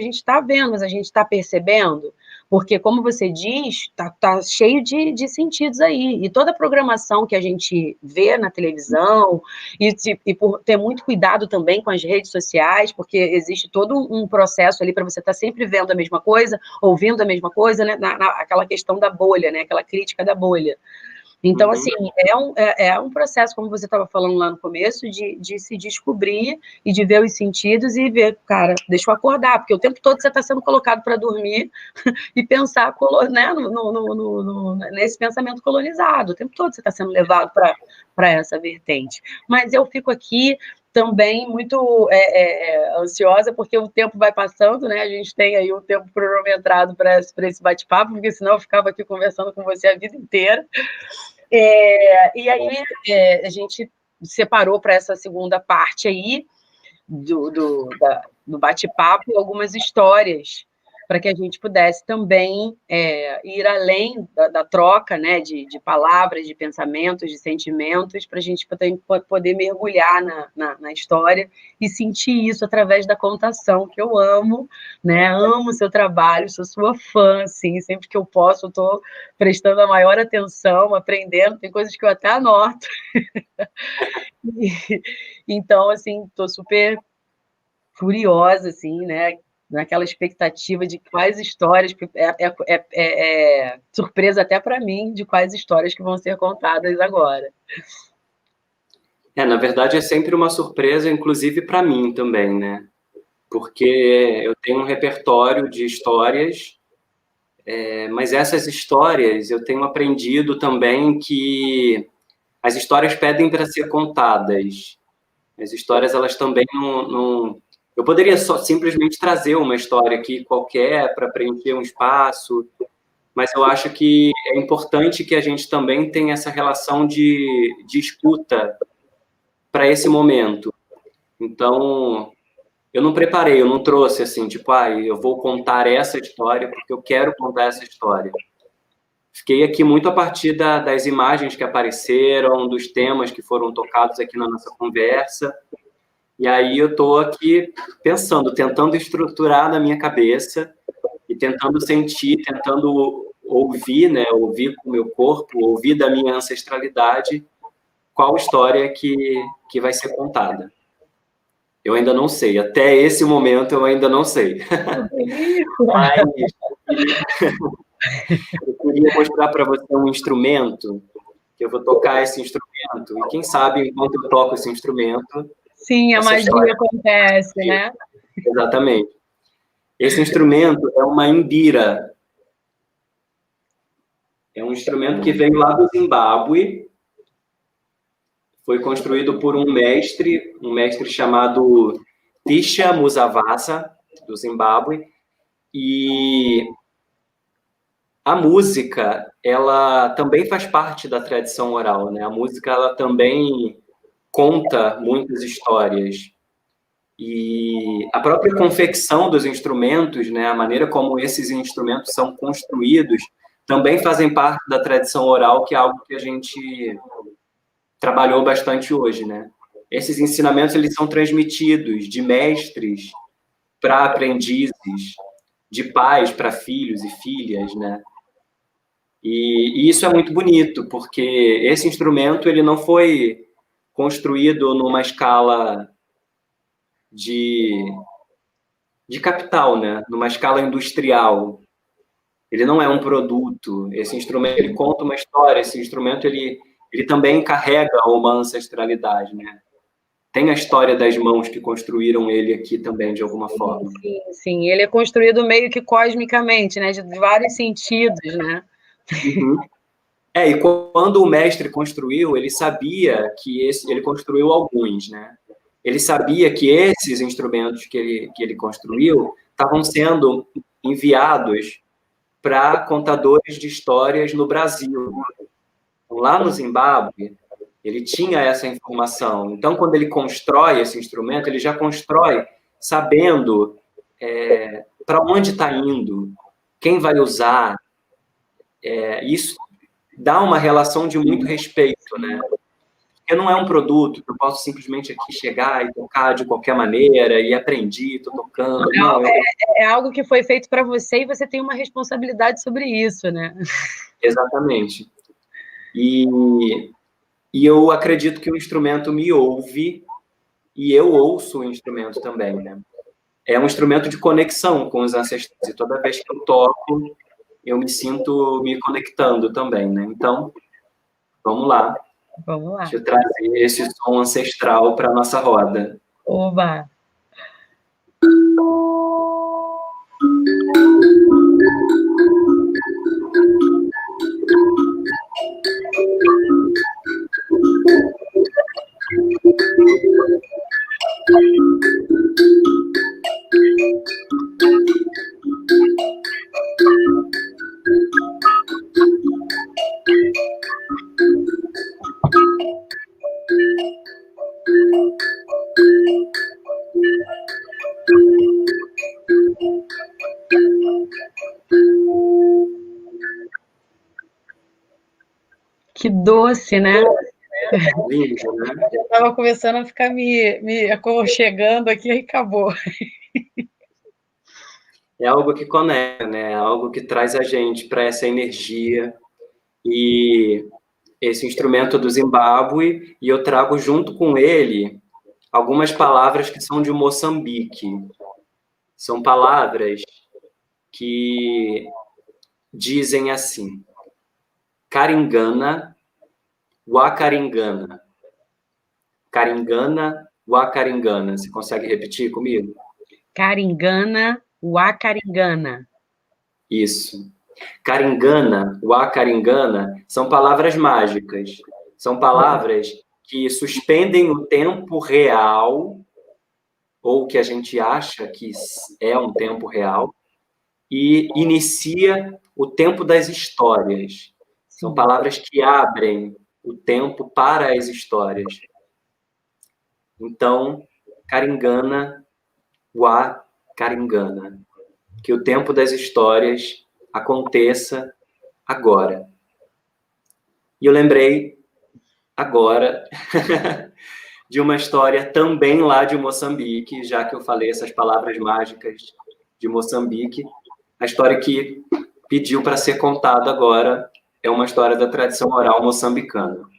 está vendo, mas a gente está percebendo, porque, como você diz, tá cheio de sentidos aí, e toda a programação que a gente vê na televisão, e por ter muito cuidado também com as redes sociais, porque existe todo um processo ali para você estar sempre vendo a mesma coisa, ouvindo a mesma coisa, né, aquela questão da bolha, né, aquela crítica da bolha. Então, assim, é um processo, como você estava falando lá no começo, de se descobrir e de ver os sentidos e ver, cara, deixa eu acordar, porque o tempo todo você está sendo colocado para dormir e pensar, né, nesse pensamento colonizado. O tempo todo você está sendo levado para essa vertente. Mas eu fico aqui também muito ansiosa, porque o tempo vai passando, né? A gente tem aí um tempo cronometrado para esse bate-papo, porque senão eu ficava aqui conversando com você a vida inteira. E aí a gente separou para essa segunda parte aí do bate-papo algumas histórias para que a gente pudesse também ir além da troca, né, de palavras, de pensamentos, de sentimentos, para a gente poder mergulhar na história e sentir isso através da contação, que eu amo, né, amo o seu trabalho, sou sua fã, assim, sempre que eu posso, estou prestando a maior atenção, aprendendo, tem coisas que eu até anoto. Então, assim, estou super curiosa, assim, né? Naquela expectativa de quais histórias, surpresa até para mim, de quais histórias que vão ser contadas agora. Na verdade, é sempre uma surpresa, inclusive para mim também, né? Porque eu tenho um repertório de histórias, mas essas histórias eu tenho aprendido também que as histórias pedem para ser contadas. As histórias, elas também não... Eu poderia só simplesmente trazer uma história aqui qualquer para preencher um espaço, mas eu acho que é importante que a gente também tenha essa relação de escuta para esse momento. Então, eu não preparei, eu não trouxe assim, tipo, eu vou contar essa história porque eu quero contar essa história. Fiquei aqui muito a partir das imagens que apareceram, dos temas que foram tocados aqui na nossa conversa. E aí eu estou aqui pensando, tentando estruturar na minha cabeça e tentando sentir, tentando ouvir, né? Ouvir com o meu corpo, ouvir da minha ancestralidade qual história que vai ser contada. Eu ainda não sei. Até esse momento eu ainda não sei. Mas eu queria mostrar para você um instrumento, que eu vou tocar esse instrumento, e quem sabe, enquanto eu toco esse instrumento... Sim, a magia acontece, né? Exatamente. Esse instrumento é uma imbira. É um instrumento que veio lá do Zimbábue. Foi construído por um mestre chamado Tisha Musavasa, do Zimbábue. E a música, ela também faz parte da tradição oral, né? A música, ela também conta muitas histórias. E a própria confecção dos instrumentos, né, a maneira como esses instrumentos são construídos, também fazem parte da tradição oral, que é algo que a gente trabalhou bastante hoje, né? Esses ensinamentos, eles são transmitidos de mestres para aprendizes, de pais para filhos e filhas, né? E isso é muito bonito, porque esse instrumento, ele não foi construído numa escala de capital, né? Numa escala industrial. Ele não é um produto. Esse instrumento, ele conta uma história. Esse instrumento, ele também carrega uma ancestralidade, né? Tem a história das mãos que construíram ele aqui também, de alguma forma. Sim, sim. Ele é construído meio que cosmicamente, né? De vários sentidos, né? Uhum. E quando o mestre construiu, ele sabia que ele construiu alguns, né? Ele sabia que esses instrumentos que ele construiu estavam sendo enviados para contadores de histórias no Brasil. Lá no Zimbábue, ele tinha essa informação. Então, quando ele constrói esse instrumento, ele já constrói sabendo para onde está indo, quem vai usar. Isso dá uma relação de muito respeito, né? Porque não é um produto que eu posso simplesmente aqui chegar e tocar de qualquer maneira e aprendi, estou tocando. Não, é algo que foi feito para você e você tem uma responsabilidade sobre isso, né? Exatamente. E eu acredito que o instrumento me ouve e eu ouço o instrumento também, né? É um instrumento de conexão com os ancestrais. E toda vez que eu toco, eu me sinto me conectando também, né? Então, vamos lá. Vamos lá. Deixa eu trazer esse som ancestral para a nossa roda. Oba! Que doce, né? Lindo, né? Eu estava começando a ficar me aconchegando aqui e acabou. É algo que conecta, né? É algo que traz a gente para essa energia. E esse instrumento do Zimbábue, e eu trago junto com ele algumas palavras que são de Moçambique. São palavras que dizem assim: Caringana, Wakaringana. Caringana, Wakaringana. Você consegue repetir comigo? Caringana, Uacaringana. Isso. Caringana, Wakaringana são palavras mágicas. São palavras que suspendem o tempo real, ou que a gente acha que é um tempo real, e inicia o tempo das histórias. São palavras que abrem o tempo para as histórias. Então, Caringana, Wa Caringana. Que o tempo das histórias aconteça agora. E eu lembrei agora de uma história também lá de Moçambique, já que eu falei essas palavras mágicas de Moçambique. A história que pediu para ser contada agora é uma história da tradição oral moçambicana.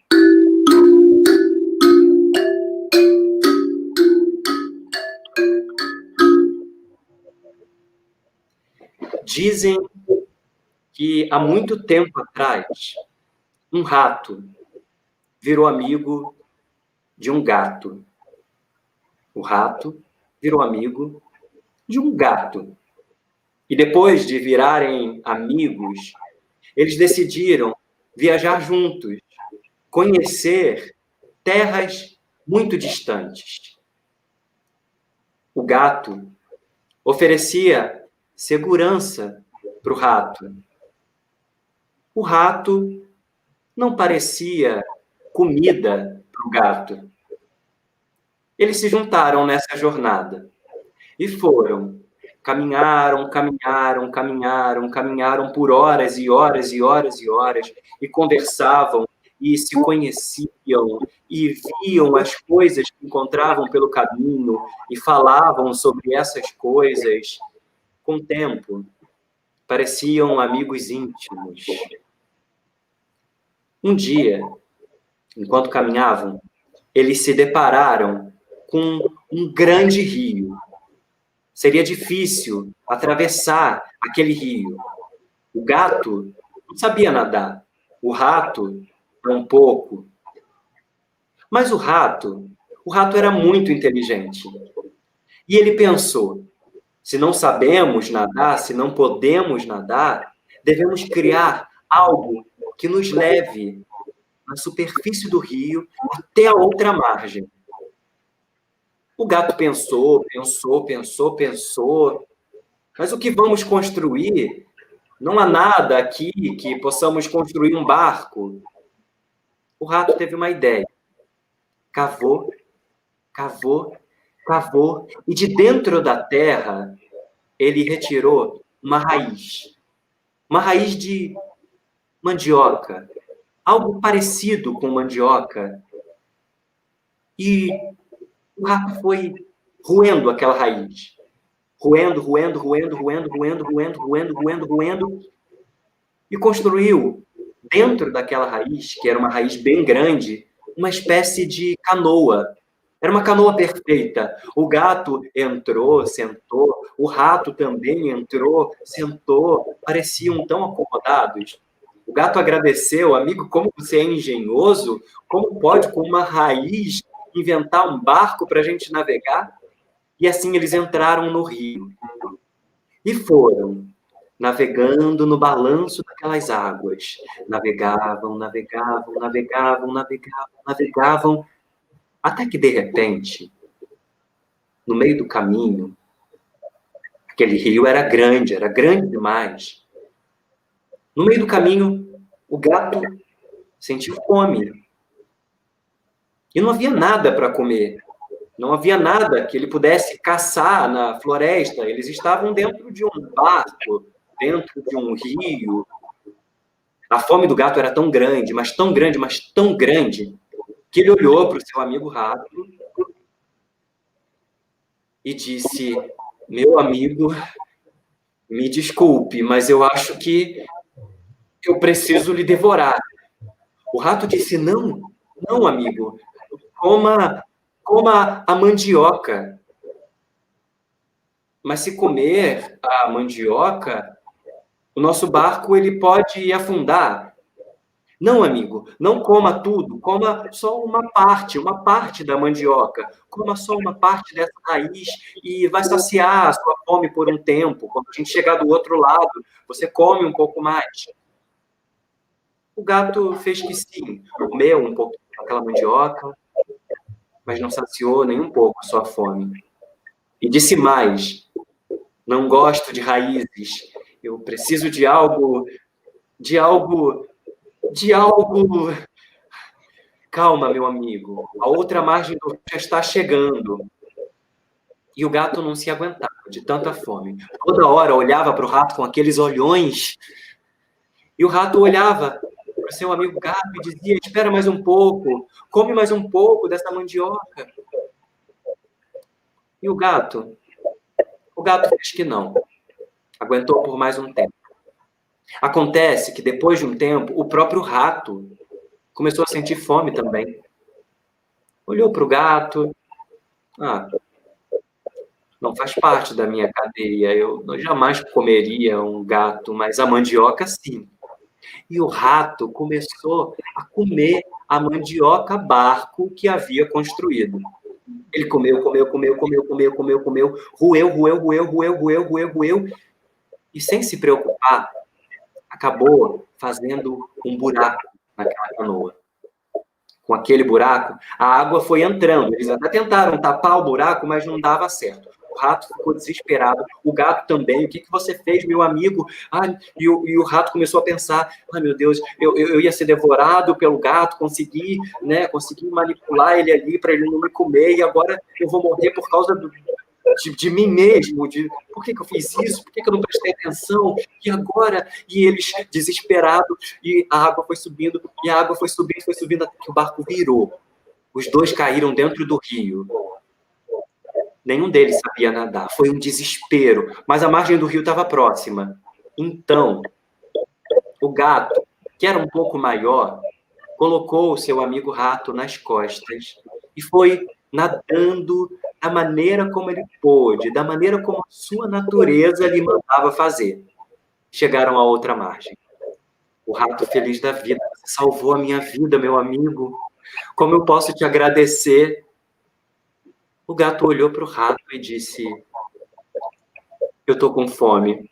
Dizem que há muito tempo atrás, um rato virou amigo de um gato. O rato virou amigo de um gato. E depois de virarem amigos, eles decidiram viajar juntos, conhecer terras muito distantes. O gato oferecia segurança para o rato. O rato não parecia comida para o gato. Eles se juntaram nessa jornada e foram. Caminharam por horas e horas e horas e horas e conversavam e se conheciam e viam as coisas que encontravam pelo caminho e falavam sobre essas coisas. Com o tempo, pareciam amigos íntimos. Um dia, enquanto caminhavam, eles se depararam com um grande rio. Seria difícil atravessar aquele rio. O gato não sabia nadar. O rato, tampouco. Mas o rato era muito inteligente. E ele pensou: se não sabemos nadar, se não podemos nadar, devemos criar algo que nos leve na superfície do rio até a outra margem. O gato pensou, mas o que vamos construir? Não há nada aqui que possamos construir um barco. O rato teve uma ideia. Cavou, e de dentro da terra ele retirou uma raiz de mandioca, algo parecido com mandioca. E o rato foi roendo aquela raiz. Roendo. E construiu, dentro daquela raiz, que era uma raiz bem grande, uma espécie de canoa. Era uma canoa perfeita. O gato entrou, sentou. O rato também entrou, sentou. Pareciam tão acomodados. O gato agradeceu. Amigo, como você é engenhoso? Como pode, com uma raiz, inventar um barco para a gente navegar? E assim eles entraram no rio. E foram, navegando no balanço daquelas águas. Navegavam, até que, de repente, no meio do caminho, aquele rio era grande demais. No meio do caminho, o gato sentiu fome. E não havia nada para comer. Não havia nada que ele pudesse caçar na floresta. Eles estavam dentro de um barco, dentro de um rio. A fome do gato era tão grande, mas tão grande, mas tão grande, que ele olhou para o seu amigo rato e disse: meu amigo, me desculpe, mas eu acho que eu preciso lhe devorar. O rato disse: não, não, amigo, coma a mandioca. Mas se comer a mandioca, o nosso barco ele pode afundar. Não, amigo, não coma tudo, coma só uma parte da mandioca, coma só uma parte dessa raiz e vai saciar a sua fome por um tempo. Quando a gente chegar do outro lado, você come um pouco mais. O gato fez que sim, comeu um pouco daquela mandioca, mas não saciou nem um pouco a sua fome. E disse mais: não gosto de raízes, eu preciso de algo, de algo, de algo. Calma, meu amigo, a outra margem do rio já está chegando. E o gato não se aguentava de tanta fome. Toda hora olhava para o rato com aqueles olhões. E o rato olhava para o seu amigo gato e dizia: espera mais um pouco, come mais um pouco dessa mandioca. E o gato fez que não. Aguentou por mais um tempo. Acontece que depois de um tempo, o próprio rato começou a sentir fome também. Olhou para o gato. Não faz parte da minha cadeia. Eu jamais comeria um gato, mas a mandioca sim. E o rato começou a comer a mandioca barco que havia construído. Ele comeu, roeu, e sem se preocupar, acabou fazendo um buraco naquela canoa. Com aquele buraco, a água foi entrando. Eles até tentaram tapar o buraco, mas não dava certo. O rato ficou desesperado, o gato também. O que você fez, meu amigo? E o rato começou a pensar: meu Deus, eu ia ser devorado pelo gato, consegui manipular ele ali para ele não me comer, e agora eu vou morrer por causa de mim mesmo, por que eu fiz isso, por que eu não prestei atenção, e agora, e eles desesperados, e a água foi subindo, até que o barco virou. Os dois caíram dentro do rio. Nenhum deles sabia nadar, foi um desespero, mas a margem do rio estava próxima. Então, o gato, que era um pouco maior, colocou o seu amigo rato nas costas e foi nadando da maneira como ele pôde, da maneira como a sua natureza lhe mandava fazer. Chegaram à outra margem. O rato feliz da vida: você salvou a minha vida, meu amigo. Como eu posso te agradecer? O gato olhou para o rato e disse: eu estou com fome.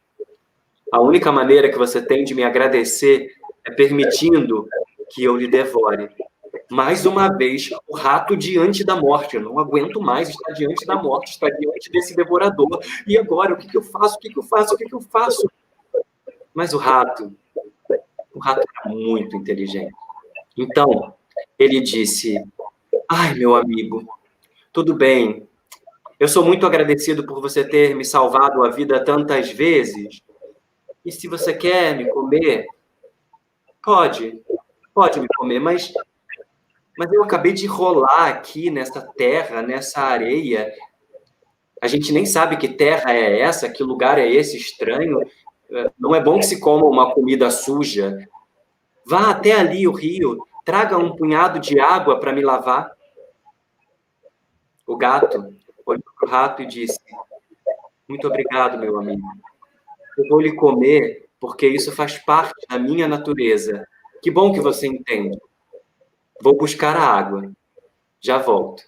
A única maneira que você tem de me agradecer é permitindo que eu lhe devore. Mais uma vez, o rato diante da morte. Eu não aguento mais estar diante da morte, estar diante desse devorador. E agora, o que eu faço? Mas o rato era muito inteligente. Então, ele disse: meu amigo, tudo bem. Eu sou muito agradecido por você ter me salvado a vida tantas vezes. E se você quer me comer, pode me comer, mas eu acabei de rolar aqui nessa terra, nessa areia. A gente nem sabe que terra é essa, que lugar é esse estranho. Não é bom que se coma uma comida suja. Vá até ali o rio, traga um punhado de água para me lavar. O gato olhou para o rato e disse: muito obrigado, meu amigo. Eu vou lhe comer porque isso faz parte da minha natureza. Que bom que você entende. Vou buscar a água. Já volto.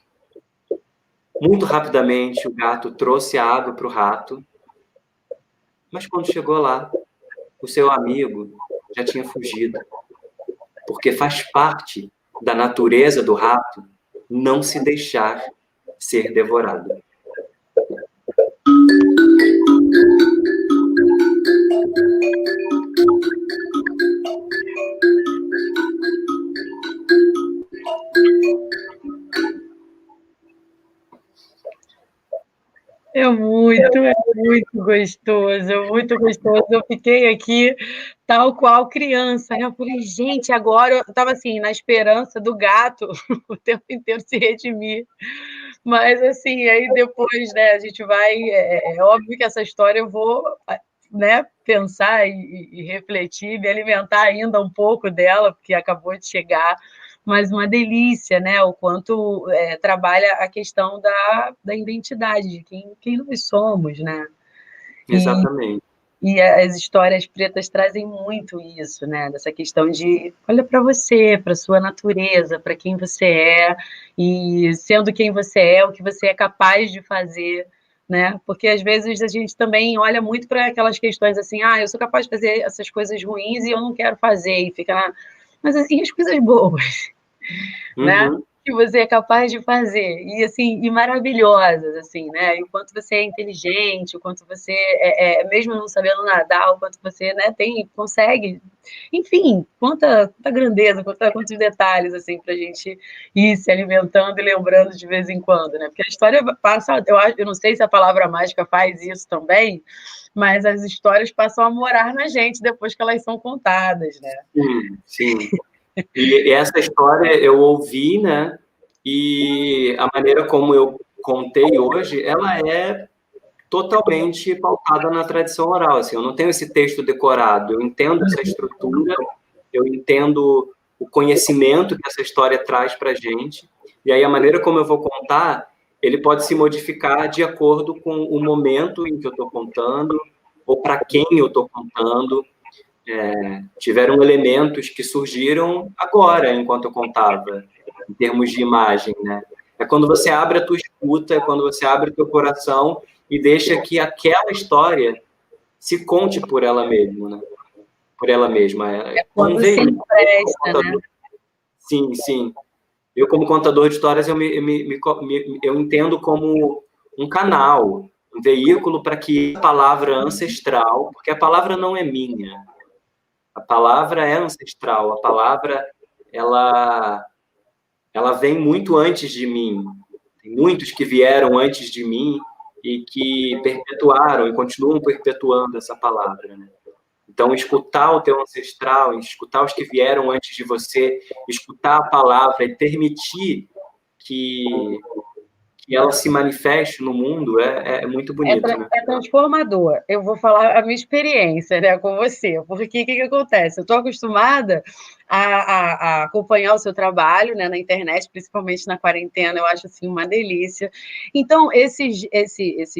Muito rapidamente, o gato trouxe a água para o rato, mas quando chegou lá, o seu amigo já tinha fugido, porque faz parte da natureza do rato não se deixar ser devorado. É muito gostoso, é muito gostoso. Eu fiquei aqui tal qual criança, né? Eu falei, gente, agora eu estava assim, na esperança do gato o tempo inteiro se redimir. Mas assim, aí depois, né, a gente vai. É óbvio que essa história eu vou, né, pensar e refletir, me alimentar ainda um pouco dela, porque acabou de chegar, mas uma delícia, né? O quanto trabalha a questão da identidade, de quem nós somos, né? E, Exatamente. e as histórias pretas trazem muito isso, né? Dessa questão de olha para você, para sua natureza, para quem você é, e sendo quem você é, o que você é capaz de fazer, né? Porque às vezes a gente também olha muito para aquelas questões assim, ah, eu sou capaz de fazer essas coisas ruins e eu não quero fazer, e fica na... Mas assim, as coisas boas, né? Uhum. Que você é capaz de fazer e assim e maravilhosas assim, né? E o quanto você é inteligente, o quanto você mesmo não sabendo nadar, o quanto você, né, consegue, enfim, quanta grandeza, quantos detalhes assim para a gente ir se alimentando e lembrando de vez em quando, né? Porque a história passa, eu não sei se a palavra mágica faz isso também, mas as histórias passam a morar na gente depois que elas são contadas, né? Sim, sim. E essa história eu ouvi, né? E a maneira como eu contei hoje, ela é totalmente pautada na tradição oral. Assim, eu não tenho esse texto decorado, eu entendo essa estrutura, eu entendo o conhecimento que essa história traz para a gente, e aí a maneira como eu vou contar, ele pode se modificar de acordo com o momento em que eu estou contando, ou para quem eu estou contando. Tiveram elementos que surgiram agora, enquanto eu contava, em termos de imagem, né? É quando você abre a tua escuta, é quando você abre o teu coração e deixa que aquela história se conte por ela mesma, né? Por ela mesma. É Não quando se vejo empresta, né? sim, sim. Eu, como contador de histórias, eu entendo como um canal, um veículo para que a palavra ancestral, porque a palavra não é minha, a palavra é ancestral, a palavra ela, ela vem muito antes de mim. Tem muitos que vieram antes de mim e que perpetuaram e continuam perpetuando essa palavra, né? Então, escutar o teu ancestral, escutar os que vieram antes de você, escutar a palavra e permitir que, que ela se manifeste no mundo é muito bonito, né? É transformador. Eu vou falar a minha experiência, né, com você, porque o que acontece? Eu estou acostumada a acompanhar o seu trabalho, né, na internet, principalmente na quarentena, eu acho assim uma delícia. Então, esse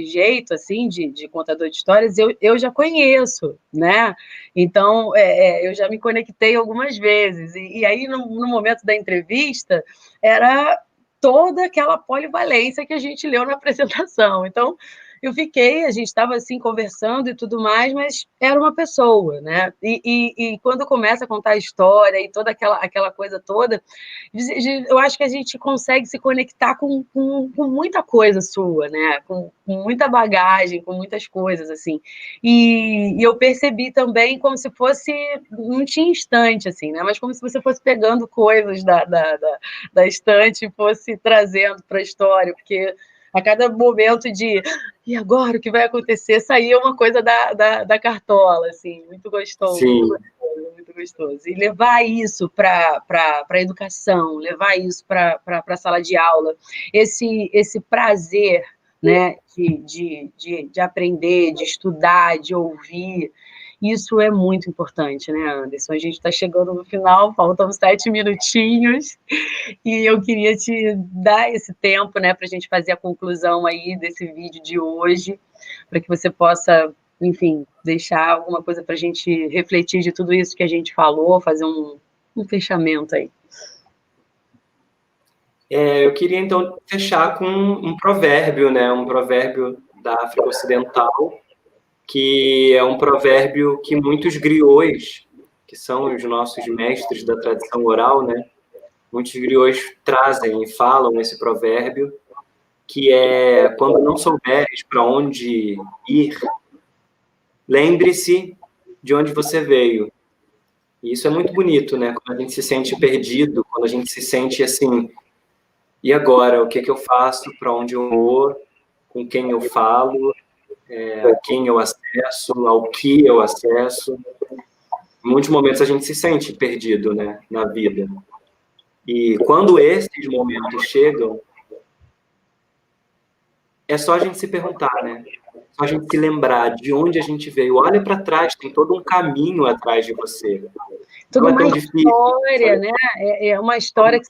jeito assim de contador de histórias eu já conheço, né? Então, eu já me conectei algumas vezes. E aí, no momento da entrevista, era toda aquela polivalência que a gente leu na apresentação. Então, a gente estava assim conversando e tudo mais, mas era uma pessoa, né? E quando começa a contar a história e toda aquela coisa toda, eu acho que a gente consegue se conectar com muita coisa sua, né? Com muita bagagem, com muitas coisas, assim. E eu percebi também como se fosse, não tinha instante, assim, né? Mas como se você fosse pegando coisas da estante e fosse trazendo para a história, porque a cada momento de e agora o que vai acontecer? Saía uma coisa da cartola, assim, muito gostoso, muito Sim, gostoso, muito gostoso. E levar isso para a educação, levar isso para a sala de aula, esse prazer, né, de aprender, de estudar, de ouvir, isso é muito importante, né, Anderson? A gente está chegando no final, faltam 7 minutinhos, e eu queria te dar esse tempo, né, para a gente fazer a conclusão aí desse vídeo de hoje, para que você possa, enfim, deixar alguma coisa para a gente refletir de tudo isso que a gente falou, fazer um fechamento aí. eu queria então fechar com um provérbio, né? Um provérbio da África Ocidental, que é um provérbio que muitos griots, que são os nossos mestres da tradição oral, né? Muitos griots trazem e falam esse provérbio, que é: quando não souberes para onde ir, lembre-se de onde você veio. E isso é muito bonito, né? Quando a gente se sente perdido, quando a gente se sente assim, e agora? O que eu faço? Para onde eu vou? com quem eu falo, a quem eu acesso, ao que eu acesso. Em muitos momentos a gente se sente perdido, né, na vida. E quando esses momentos chegam, é só a gente se perguntar, né? Só a gente se lembrar de onde a gente veio. Olha para trás, tem todo um caminho atrás de você. Tudo Não é uma tão difícil. história, né? É uma história que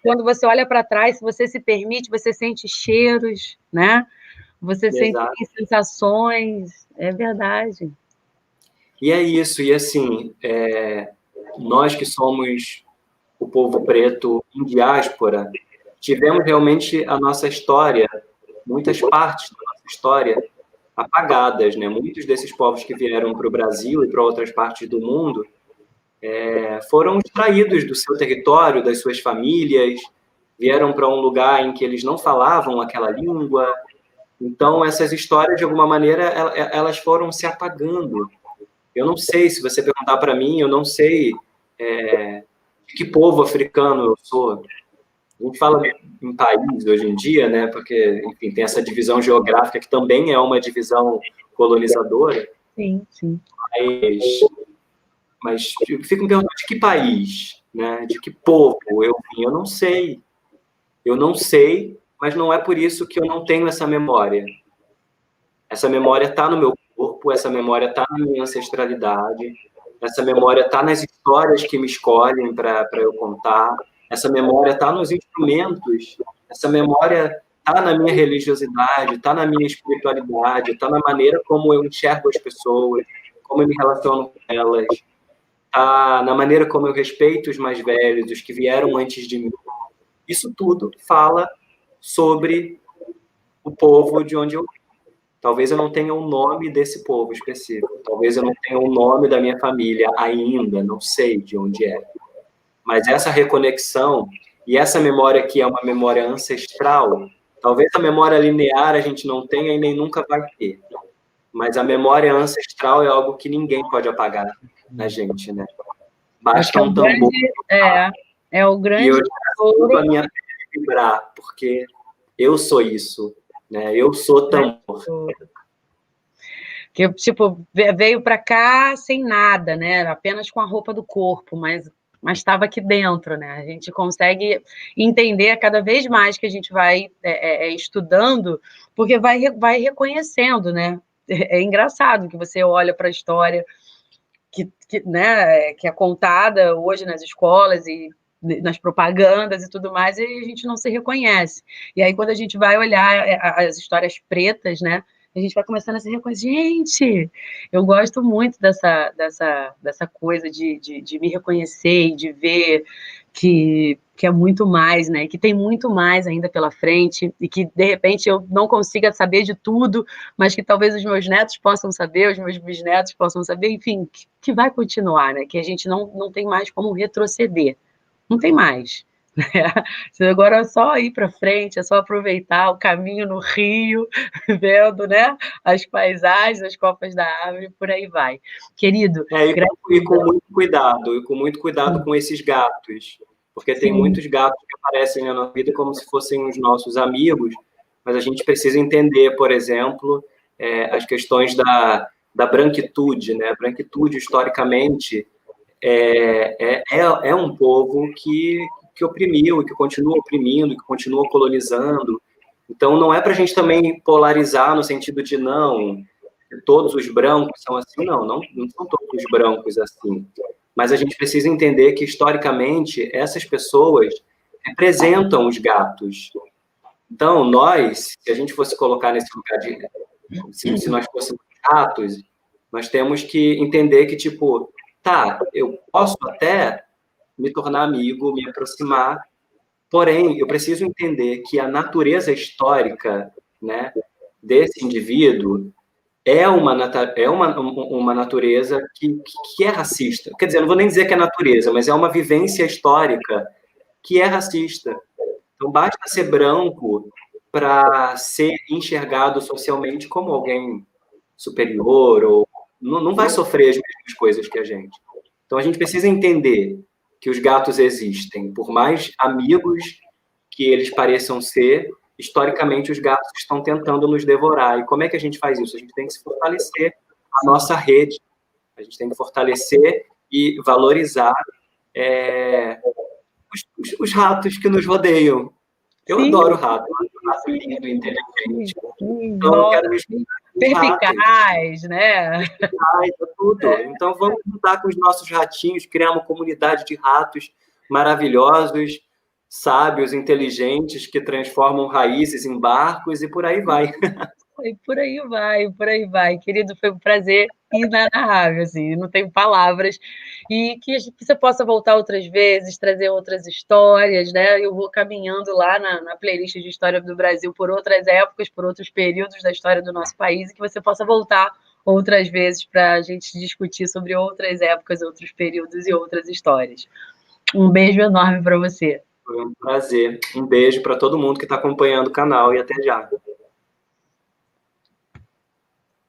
quando você olha para trás, se você se permite, você sente cheiros, né? Você sente Exato. sensações, é verdade. E é isso, e assim, nós que somos o povo preto em diáspora, tivemos realmente a nossa história, muitas partes da nossa história apagadas, né? Muitos desses povos que vieram para o Brasil e para outras partes do mundo foram extraídos do seu território, das suas famílias, vieram para um lugar em que eles não falavam aquela língua. Então, essas histórias, de alguma maneira, elas foram se apagando. Eu não sei, se você perguntar para mim, eu não sei de que povo africano eu sou. A gente fala em país hoje em dia, né? Porque, enfim, tem essa divisão geográfica que também é uma divisão colonizadora. Sim, sim. Mas eu fico me perguntando de que país, né? De que povo eu vim. Eu não sei. Eu não sei, mas não é por isso que eu não tenho essa memória. Essa memória está no meu corpo, essa memória está na minha ancestralidade, essa memória está nas histórias que me escolhem para eu contar, essa memória está nos instrumentos, essa memória está na minha religiosidade, está na minha espiritualidade, está na maneira como eu enxergo as pessoas, como eu me relaciono com elas, está na maneira como eu respeito os mais velhos, os que vieram antes de mim. Isso tudo fala sobre o povo de onde eu vim. Talvez eu não tenha o nome desse povo específico, talvez eu não tenha o nome da minha família ainda, não sei de onde é. Mas essa reconexão e essa memória que é uma memória ancestral, talvez a memória linear a gente não tenha e nem nunca vai ter. Mas a memória ancestral é algo que ninguém pode apagar na gente, né? Basta um tambor. É o grande. E eu sinto a minha pele vibrar, porque eu sou isso, né? Eu sou tambor. Que, tipo, veio para cá sem nada, né? Apenas com a roupa do corpo, mas estava aqui dentro, né? A gente consegue entender cada vez mais que a gente vai estudando, porque vai reconhecendo, né? É engraçado que você olha para a história né, que é contada hoje nas escolas e nas propagandas e tudo mais, e a gente não se reconhece. E aí, quando a gente vai olhar as histórias pretas, né, a gente vai começando a se reconhecer. Gente, eu gosto muito dessa coisa de me reconhecer e de ver que é muito mais, né? Que tem muito mais ainda pela frente e que, de repente, eu não consiga saber de tudo, mas que talvez os meus netos possam saber, os meus bisnetos possam saber, enfim, que vai continuar, né? Que a gente não tem mais como retroceder. Não tem mais. Agora é só ir para frente, é só aproveitar o caminho no rio, vendo, né, as paisagens, as copas da árvore, por aí vai. Querido, e com muito cuidado com esses gatos, porque tem muitos gatos que aparecem na nossa vida como se fossem os nossos amigos, mas a gente precisa entender, por exemplo, as questões da branquitude, né? A branquitude, historicamente, é um povo que oprimiu, e que continua oprimindo, que continua colonizando. Então, não é para a gente também polarizar no sentido de não, todos os brancos são assim, não são todos os brancos assim. Mas a gente precisa entender que, historicamente, essas pessoas representam os gatos. Então, nós, se a gente fosse colocar nesse lugar se nós fôssemos gatos, nós temos que entender que, tipo, tá, eu posso até me tornar amigo, me aproximar, porém, eu preciso entender que a natureza histórica, né, desse indivíduo é uma natureza que é racista. Quer dizer, não vou nem dizer que é natureza, mas é uma vivência histórica que é racista. Então, basta ser branco para ser enxergado socialmente como alguém superior, ou não vai sofrer as mesmas coisas que a gente. Então, a gente precisa entender que os gatos existem, por mais amigos que eles pareçam ser, historicamente, os gatos estão tentando nos devorar. E como é que a gente faz isso? A gente tem que se fortalecer a nossa rede. A gente tem que fortalecer e valorizar os ratos que nos rodeiam. Eu adoro rato. Rato lindo, inteligente. Então, eu quero me perspicaz, né? Perspicaz, tudo. Então, vamos juntar com os nossos ratinhos, criar uma comunidade de ratos maravilhosos, sábios, inteligentes, que transformam raízes em barcos e por aí vai. E por aí vai, por aí vai. Querido, foi um prazer inenarrável, assim, não tenho palavras. E que você possa voltar outras vezes, trazer outras histórias, né? Eu vou caminhando lá na playlist de História do Brasil por outras épocas, por outros períodos da história do nosso país, e que você possa voltar outras vezes para a gente discutir sobre outras épocas, outros períodos e outras histórias. Um beijo enorme para você. Foi um prazer. Um beijo para todo mundo que está acompanhando o canal e até já.